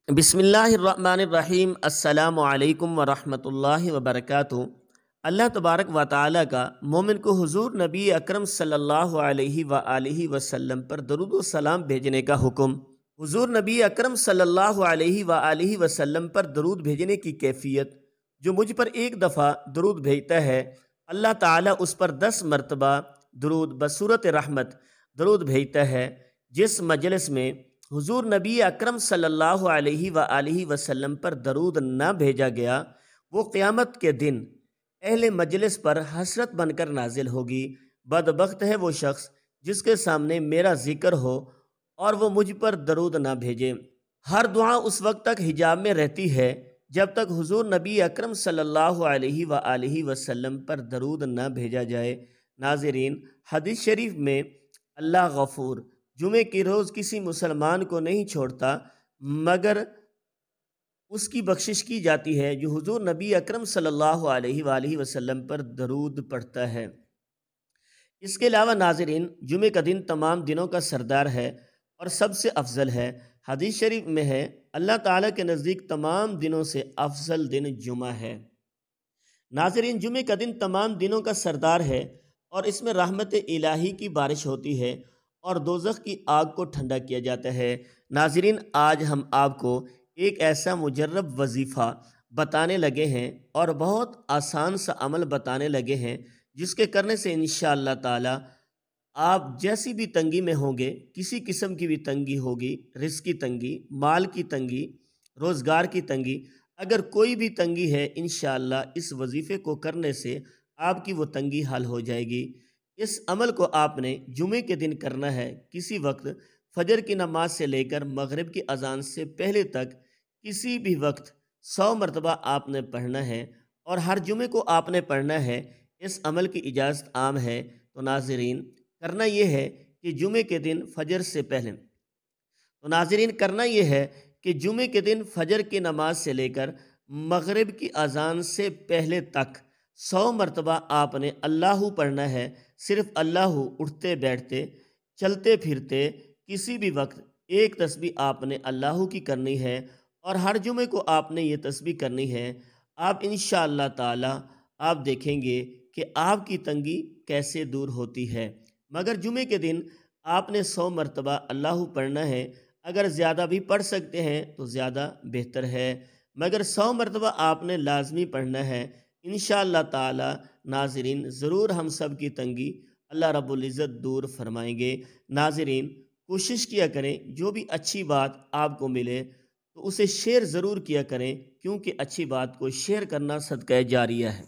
بسم اللہ الرحمن الرحیم۔ السلام علیکم ورحمۃ اللہ وبرکاتہ۔ اللہ تبارک و تعالیٰ کا مومن کو حضور نبی اکرم صلی اللہ علیہ وآلہ وسلم پر درود و سلام بھیجنے کا حکم۔ حضور نبی اکرم صلی اللہ علیہ وآلہ وسلم پر درود بھیجنے کی کیفیت: جو مجھ پر ایک دفعہ درود بھیجتا ہے، اللہ تعالیٰ اس پر 10 مرتبہ درود بصورت رحمت درود بھیجتا ہے۔ جس مجلس میں حضور نبی اکرم صلی اللہ علیہ وآلہ وسلم پر درود نہ بھیجا گیا، وہ قیامت کے دن اہل مجلس پر حسرت بن کر نازل ہوگی۔ بدبخت ہے وہ شخص جس کے سامنے میرا ذکر ہو اور وہ مجھ پر درود نہ بھیجے۔ ہر دعا اس وقت تک حجاب میں رہتی ہے جب تک حضور نبی اکرم صلی اللہ علیہ وآلہ وسلم پر درود نہ بھیجا جائے۔ ناظرین، حدیث شریف میں اللہ غفور جمعے کی روز کسی مسلمان کو نہیں چھوڑتا مگر اس کی بخشش کی جاتی ہے جو حضور نبی اکرم صلی اللہ علیہ وآلہ وسلم پر درود پڑھتا ہے۔ اس کے علاوہ ناظرین، جمعے کا دن تمام دنوں کا سردار ہے اور سب سے افضل ہے۔ حدیث شریف میں ہے، اللہ تعالیٰ کے نزدیک تمام دنوں سے افضل دن جمعہ ہے۔ ناظرین، جمعے کا دن تمام دنوں کا سردار ہے اور اس میں رحمت الہی کی بارش ہوتی ہے اور دوزخ کی آگ کو ٹھنڈا کیا جاتا ہے۔ ناظرین، آج ہم آپ کو ایک ایسا مجرب وظیفہ بتانے لگے ہیں اور بہت آسان سا عمل بتانے لگے ہیں جس کے کرنے سے انشاءاللہ تعالی آپ جیسی بھی تنگی میں ہوں گے، کسی قسم کی بھی تنگی ہوگی، رزق کی تنگی، مال کی تنگی، روزگار کی تنگی، اگر کوئی بھی تنگی ہے، انشاءاللہ اس وظیفے کو کرنے سے آپ کی وہ تنگی حل ہو جائے گی۔ اس عمل کو آپ نے جمعے کے دن کرنا ہے۔ کسی وقت فجر کی نماز سے لے کر مغرب کی اذان سے پہلے تک کسی بھی وقت 100 مرتبہ آپ نے پڑھنا ہے اور ہر جمعے کو آپ نے پڑھنا ہے۔ اس عمل کی اجازت عام ہے، تو ناظرین کرنا یہ ہے کہ جمعے کے دن فجر سے پہلے کرنا یہ ہے کہ جمعے کے دن فجر کی نماز سے لے کر مغرب کی اذان سے پہلے تک 100 مرتبہ آپ نے اللہ پڑھنا ہے۔ صرف اللہ، اٹھتے بیٹھتے چلتے پھرتے کسی بھی وقت ایک تسبیح آپ نے اللہ کی کرنی ہے اور ہر جمعے کو آپ نے یہ تسبیح کرنی ہے۔ آپ انشاءاللہ تعالی آپ دیکھیں گے کہ آپ کی تنگی کیسے دور ہوتی ہے۔ مگر جمعے کے دن آپ نے 100 مرتبہ اللہ پڑھنا ہے۔ اگر زیادہ بھی پڑھ سکتے ہیں تو زیادہ بہتر ہے، مگر 100 مرتبہ آپ نے لازمی پڑھنا ہے۔ انشاءاللہ تعالی ناظرین ضرور ہم سب کی تنگی اللہ رب العزت دور فرمائیں گے۔ ناظرین کوشش کیا کریں جو بھی اچھی بات آپ کو ملے تو اسے شیئر ضرور کیا کریں، کیونکہ اچھی بات کو شیئر کرنا صدقہ جاریہ ہے۔